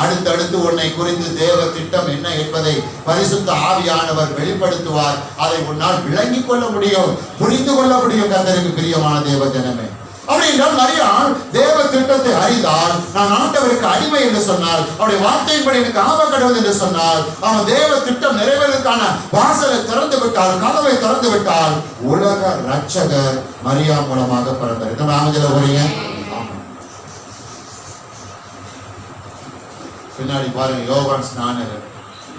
அடுத்தடுத்து உன்னை குறித்து தேவ திட்டம் என்ன என்பதை பரிசுத்த ஆவியானவர் வெளிப்படுத்துவார். அதை உன்னால் விளங்கிக் கொள்ள முடியும், புரிந்து கொள்ள முடியும். கர்த்தருக்கு பிரியமான தேவ ஜனமே, அப்படி என்றால் மரியாள் தேவ திட்டத்தை அறிந்தால், நான் ஆண்டவருக்கு அடிமை என்று சொன்னால், அவருடைய வார்த்தையின்படி எனக்கு ஆவக்கடவுது என்று சொன்னால், அவன் தேவ திட்டம் நிறைவேறுவதற்கான வாசலை திறந்து விட்டால், கதவை திறந்து விட்டால், உலக ரட்சகர் மரியா மூலமாக பிறந்தார். நம்ம ஆமஜல போறீங்க. பின்னாடி பாருங்க, யோவான் ஸ்நானகர்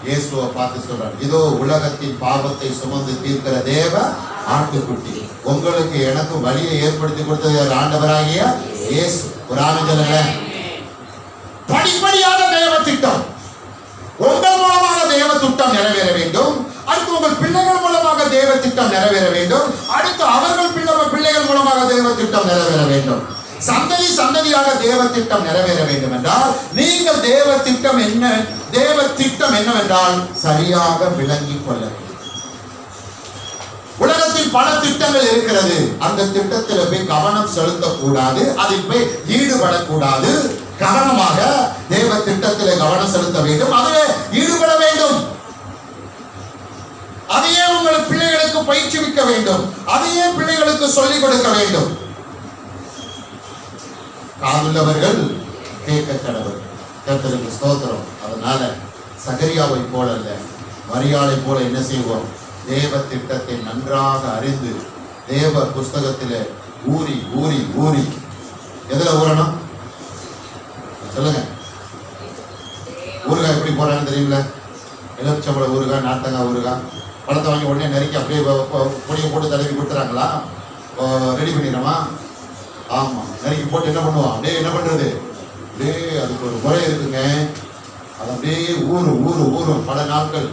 இயேசுவை பார்த்து சொல்றார், இதோ உலகத்தின் பாவத்தை சுமந்து தீர்க்கிற தேவ ஆட்டுக்குட்டி. உங்களுக்கு எனக்கு வழியை ஏற்படுத்தி கொடுத்தது ஆண்டவராகிய இயேசு. ஒரு ஆமஜல படிப்படியாக தேவ திட்டம் உங்கள் மூலமாக தேவ திட்டம் நிறைவேற வேண்டும். அடுத்து உங்கள் பிள்ளைகள் மூலமாக தேவ திட்டம் நிறைவேற வேண்டும். அடுத்து அவர்கள் பிள்ளைகள் மூலமாக தேவ திட்டம் நிறைவேற வேண்டும். சந்ததி சந்ததியாக தேவ திட்டம் நிறைவேற வேண்டும் என்றால் நீங்கள் தேவ திட்டம் என்னவென்றால் சரியாக விளங்கிக் கொள்ள வேண்டும். உலகத்தில் பல திட்டங்கள் இருக்கிறது. அந்த திட்டத்தில் போய் கவனம் செலுத்தக்கூடாது, அதில் போய் ஈடுபடக்கூடாது. கவனமாக தேவ திட்டத்தில் கவனம் செலுத்த வேண்டும், அதிலே ஈடுபட வேண்டும். அதையே உங்கள் பிள்ளைகளுக்கு பயிற்சிவிக்க வேண்டும், அதையே பிள்ளைகளுக்கு சொல்லிக் கொடுக்க வேண்டும். காதுள்ளவர்கள் கேட்க கடவுள். கர்த்தருக்கு ஸ்தோத்திரம். அதனால சகரியாவை போல அல்ல, மரியாதை போல என்ன செய்வோம்? தேவ திட்டத்தை நன்றாக அறிந்து தேவ புஸ்தகத்திலே ஊறி ஊறி ஊறி எதுல ஊறணும் சொல்லுங்க. ஊறுகாய் எப்படி போறான்னு தெரியுமில்ல? எலுமிச்சம்பழம் ஊறுகாய், நாட்டங்காய் ஊறுகாய், பழத்தை வாங்கி உடனே நறுக்கி அப்படியே பொடியை போட்டு தடவி கொடுத்துறாங்களா? ரெடி பண்ணிடுறோமா? ஆமா, நறுக்கி போட்டு என்ன பண்ணுவோம்? அப்படியே என்ன பண்றது? அப்படியே அதுக்கு ஒரு முறை இருக்குங்க. அது அப்படியே ஊறும் பல நாட்கள்.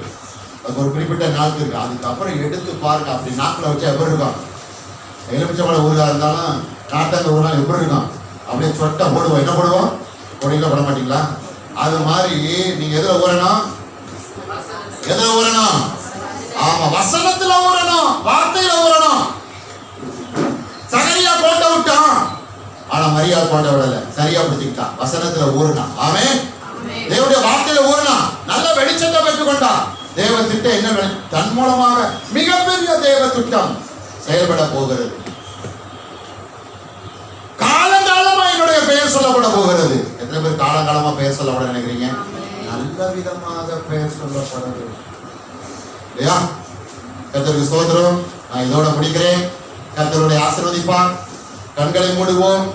அதுக்கு ஒரு குறிப்பிட்ட நாட்கள் இருக்கு. அதுக்கப்புறம் எடுத்து பாருங்க, அப்படி நாக்கில் வச்சா எப்படி இருக்கும்? எலுமிச்சம்பழம் ஊறுகாய் இருந்தாலும் நாட்டங்காய் ஊறுகாய் எப்படி இருக்கும்? அப்படியே சொட்டை போடுவோம். என்ன போடுவோம்? பொடியில போட மாட்டீங்களா? அது மாதிரி நீங்க எதுல ஊறணும்? எதுல ஊறணும்? ஆமா, வசனத்துல ஊறணும், வார்த்தையில ஊறணும். சகரியா கோட்டை விட்டான், ஆனா மரியா கோட்டை விடல. சரியா பிடிச்சுக்கிட்டான், வசனத்துல ஊறினான். ஆமென். தேவனுடைய வார்த்தையில ஊறினான், நல்ல வெளிச்சத்தை பெற்றுக்கொண்டான். தேவ திட்டம் என்ன? தன் மூலமாக மிகப்பெரிய தேவ திட்டம் செயல்பட போகிறது. காலங்காலமா என்னுடைய பெயர் சொல்லப்பட போகிறது. எத்தனை பேர் காலங்காலமா பெயர் சொல்லப்பட நினைக்கிறீங்க? நல்ல விதமாக பெயர் சொல்லப்படுறது இல்லையா? கர்த்தருக்கு ஸ்தோத்திரம். நான் இதோட முடிக்கிறேன். கர்த்தருடைய ஆசீர்வதிப்பார். கண்களை மூடுவோம்.